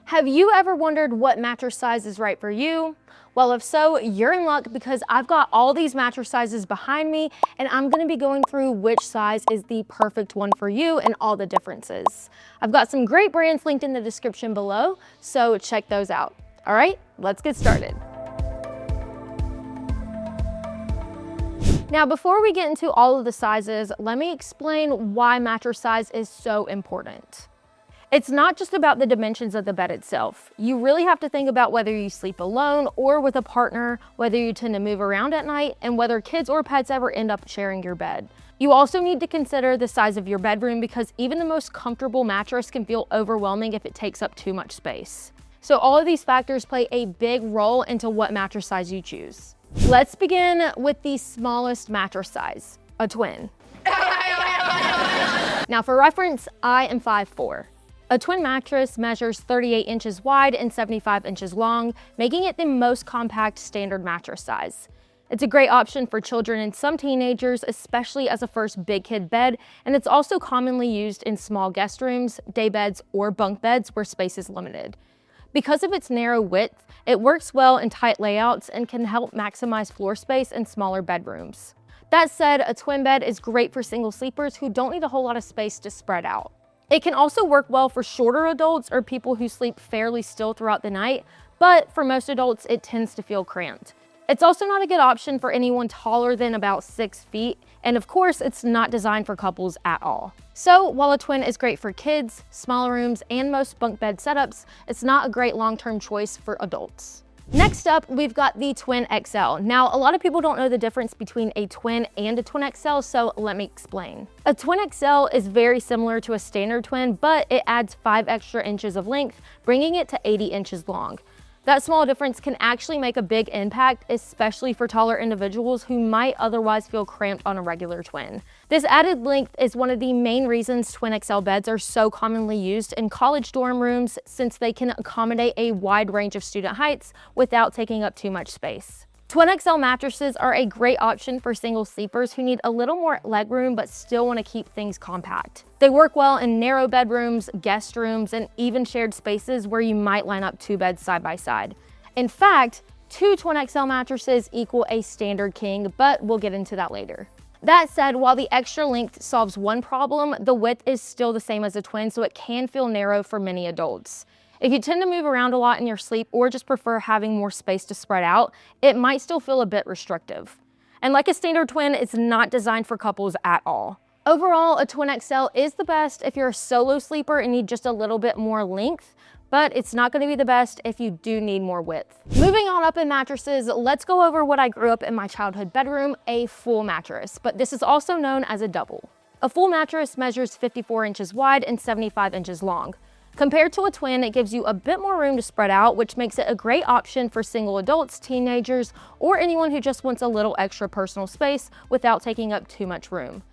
Have you ever wondered what mattress size is right for you? Well, if so, you're in luck because I've got all these mattress sizes behind me and I'm gonna be going through which size is the perfect one for you and all the differences. I've got some great brands linked in the description below, so check those out. All right, let's get started. Now, before we get into all of the sizes, let me explain why mattress size is so important. It's not just about the dimensions of the bed itself. You really have to think about whether you sleep alone or with a partner, whether you tend to move around at night, and whether kids or pets ever end up sharing your bed. You also need to consider the size of your bedroom because even the most comfortable mattress can feel overwhelming if it takes up too much space. So all of these factors play a big role into what mattress size you choose. Let's begin with the smallest mattress size, a twin. Now for reference, I am 5'4". A twin mattress measures 38 inches wide and 75 inches long, making it the most compact standard mattress size. It's a great option for children and some teenagers, especially as a first big kid bed, and it's also commonly used in small guest rooms, day beds, or bunk beds where space is limited. Because of its narrow width, it works well in tight layouts and can help maximize floor space in smaller bedrooms. That said, a twin bed is great for single sleepers who don't need a whole lot of space to spread out. It can also work well for shorter adults or people who sleep fairly still throughout the night, but for most adults, it tends to feel cramped. It's also not a good option for anyone taller than about 6 feet, and of course, it's not designed for couples at all. So while a twin is great for kids, smaller rooms, and most bunk bed setups, it's not a great long-term choice for adults. Next up, we've got the Twin XL. Now, a lot of people don't know the difference between a twin and a Twin XL, so let me explain. A Twin XL is very similar to a standard twin, but it adds 5 extra inches of length, bringing it to 80 inches long. That small difference can actually make a big impact, especially for taller individuals who might otherwise feel cramped on a regular twin. This added length is one of the main reasons Twin XL beds are so commonly used in college dorm rooms, since they can accommodate a wide range of student heights without taking up too much space. Twin XL mattresses are a great option for single sleepers who need a little more legroom but still want to keep things compact. They work well in narrow bedrooms, guest rooms, and even shared spaces where you might line up 2 beds side by side. In fact, 2 Twin XL mattresses equal a standard king, but we'll get into that later. That said, while the extra length solves one problem, the width is still the same as a twin, so it can feel narrow for many adults. If you tend to move around a lot in your sleep or just prefer having more space to spread out, it might still feel a bit restrictive. And like a standard twin, it's not designed for couples at all. Overall, a Twin XL is the best if you're a solo sleeper and need just a little bit more length, but it's not going to be the best if you do need more width. Moving on up in mattresses, let's go over what I grew up in my childhood bedroom, a full mattress, but this is also known as a double. A full mattress measures 54 inches wide and 75 inches long. Compared to a twin, it gives you a bit more room to spread out, which makes it a great option for single adults, teenagers, or anyone who just wants a little extra personal space without taking up too much room.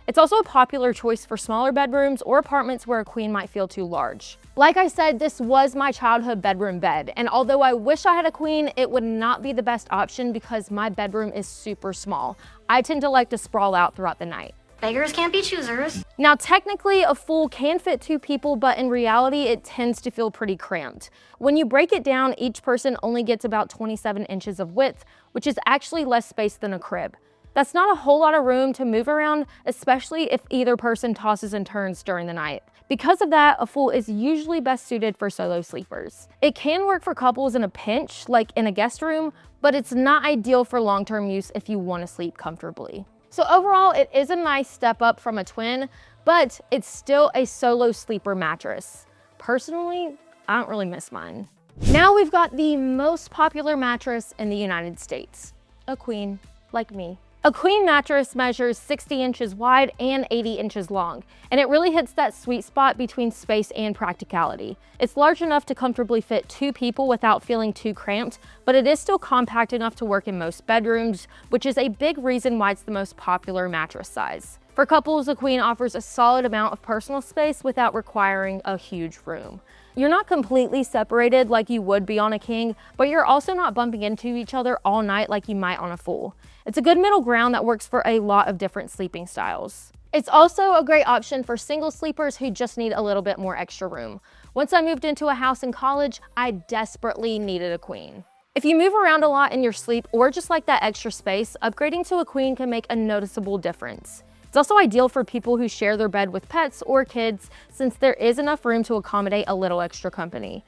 It's also a popular choice for smaller bedrooms or apartments where a queen might feel too large. Like I said, this was my childhood bedroom bed, and although I wish I had a queen, it would not be the best option because my bedroom is super small. I tend to like to sprawl out throughout the night. Beggars can't be choosers. Now, technically, a full can fit 2 people, but in reality, it tends to feel pretty cramped. When you break it down, each person only gets about 27 inches of width, which is actually less space than a crib. That's not a whole lot of room to move around, especially if either person tosses and turns during the night. Because of that, a full is usually best suited for solo sleepers. It can work for couples in a pinch, like in a guest room, but it's not ideal for long-term use if you want to sleep comfortably. So overall, it is a nice step up from a twin, but it's still a solo sleeper mattress. Personally, I don't really miss mine. Now we've got the most popular mattress in the United States, a queen, like me. A queen mattress measures 60 inches wide and 80 inches long, and it really hits that sweet spot between space and practicality. It's large enough to comfortably fit 2 people without feeling too cramped, but it is still compact enough to work in most bedrooms, which is a big reason why it's the most popular mattress size. For couples, a queen offers a solid amount of personal space without requiring a huge room. You're not completely separated like you would be on a king, but you're also not bumping into each other all night like you might on a full. It's a good middle ground that works for a lot of different sleeping styles. It's also a great option for single sleepers who just need a little bit more extra room. Once I moved into a house in college, I desperately needed a queen. If you move around a lot in your sleep or just like that extra space, upgrading to a queen can make a noticeable difference. It's also ideal for people who share their bed with pets or kids, since there is enough room to accommodate a little extra company.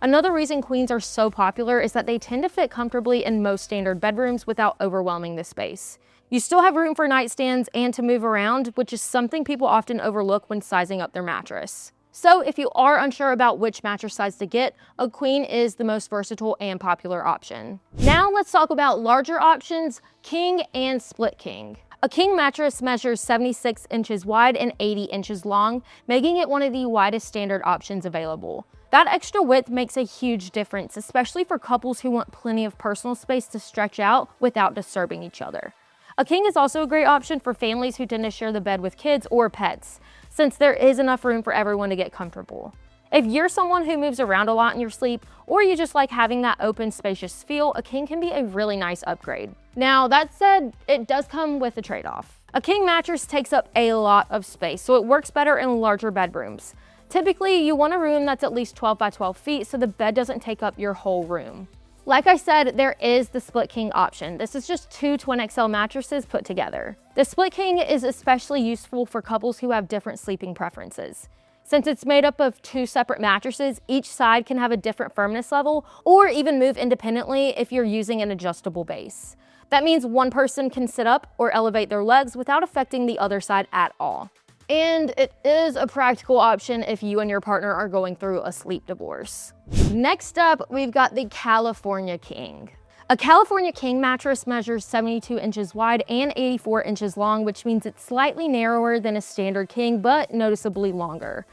Another reason queens are so popular is that they tend to fit comfortably in most standard bedrooms without overwhelming the space. You still have room for nightstands and to move around, which is something people often overlook when sizing up their mattress. So if you are unsure about which mattress size to get, a queen is the most versatile and popular option. Now let's talk about larger options, king and split king. A king mattress measures 76 inches wide and 80 inches long, making it one of the widest standard options available. That extra width makes a huge difference, especially for couples who want plenty of personal space to stretch out without disturbing each other. A king is also a great option for families who tend to share the bed with kids or pets, since there is enough room for everyone to get comfortable. If you're someone who moves around a lot in your sleep, or you just like having that open, spacious feel, a king can be a really nice upgrade. Now, that said, it does come with a trade-off. A king mattress takes up a lot of space, so it works better in larger bedrooms. Typically, you want a room that's at least 12 by 12 feet so the bed doesn't take up your whole room. Like I said, there is the split king option. This is just two twin XL mattresses put together. The split king is especially useful for couples who have different sleeping preferences. Since it's made up of two separate mattresses, each side can have a different firmness level or even move independently if you're using an adjustable base. That means one person can sit up or elevate their legs without affecting the other side at all. And it is a practical option if you and your partner are going through a sleep divorce. Next up, we've got the California King. A California King mattress measures 72 inches wide and 84 inches long, which means it's slightly narrower than a standard king, but noticeably longer.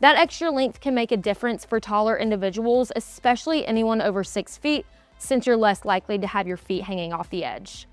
That extra length can make a difference for taller individuals, especially anyone over 6 feet, since you're less likely to have your feet hanging off the edge.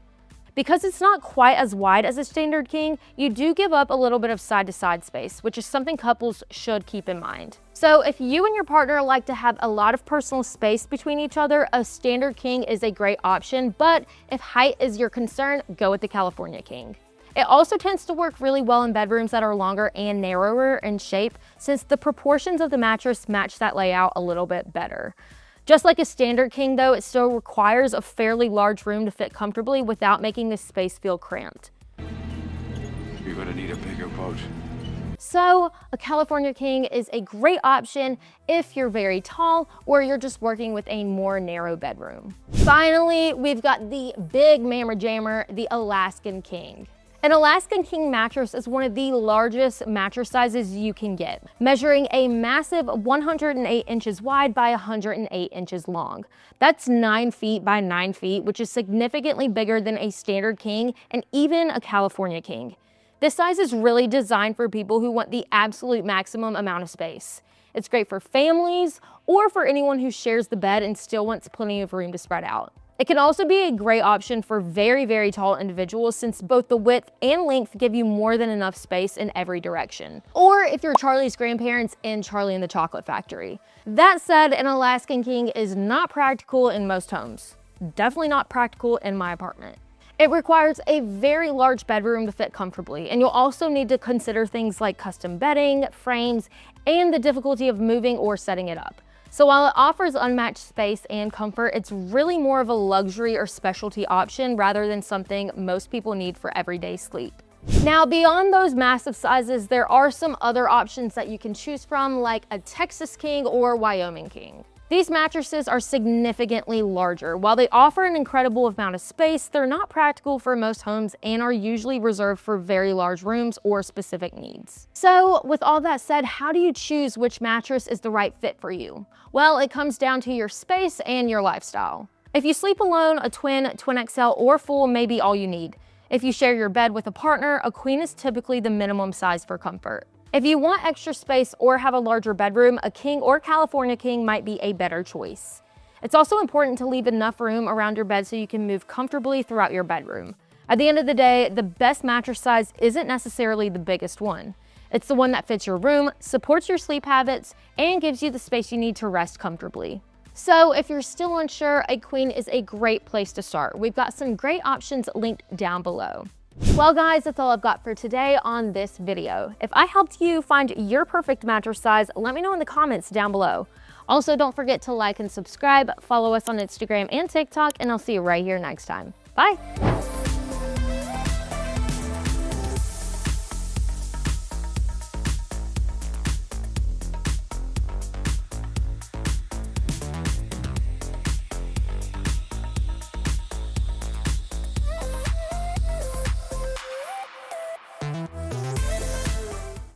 Because it's not quite as wide as a standard king, you do give up a little bit of side-to-side space, which is something couples should keep in mind. So if you and your partner like to have a lot of personal space between each other, a standard king is a great option, but if height is your concern, go with the California King. It also tends to work really well in bedrooms that are longer and narrower in shape, since the proportions of the mattress match that layout a little bit better. Just like a standard king though, it still requires a fairly large room to fit comfortably without making the space feel cramped. You're gonna need a bigger boat. So a California King is a great option if you're very tall or you're just working with a more narrow bedroom. Finally, we've got the big mamma jammer, the Alaskan King. An Alaskan King mattress is one of the largest mattress sizes you can get, measuring a massive 108 inches wide by 108 inches long. That's 9 feet by 9 feet, which is significantly bigger than a standard king and even a California King. This size is really designed for people who want the absolute maximum amount of space. It's great for families or for anyone who shares the bed and still wants plenty of room to spread out. It can also be a great option for very, very tall individuals, since both the width and length give you more than enough space in every direction. Or if you're Charlie's grandparents in Charlie and the Chocolate Factory. That said, an Alaskan King is not practical in most homes. Definitely not practical in my apartment. It requires a very large bedroom to fit comfortably, and you'll also need to consider things like custom bedding, frames, and the difficulty of moving or setting it up. So while it offers unmatched space and comfort, it's really more of a luxury or specialty option rather than something most people need for everyday sleep. Now, beyond those massive sizes, there are some other options that you can choose from, like a Texas King or Wyoming King. These mattresses are significantly larger. While they offer an incredible amount of space, they're not practical for most homes and are usually reserved for very large rooms or specific needs. So with all that said, how do you choose which mattress is the right fit for you? Well, it comes down to your space and your lifestyle. If you sleep alone, a twin, twin XL, or full may be all you need. If you share your bed with a partner, a queen is typically the minimum size for comfort. If you want extra space or have a larger bedroom, a king or California King might be a better choice. It's also important to leave enough room around your bed so you can move comfortably throughout your bedroom. At the end of the day, the best mattress size isn't necessarily the biggest one. It's the one that fits your room, supports your sleep habits, and gives you the space you need to rest comfortably. So if you're still unsure, a queen is a great place to start. We've got some great options linked down below. Well guys, that's all I've got for today on this video. If I helped you find your perfect mattress size, let me know in the comments down below. Also, don't forget to like and subscribe, follow us on Instagram and TikTok, and I'll see you right here next time. Bye.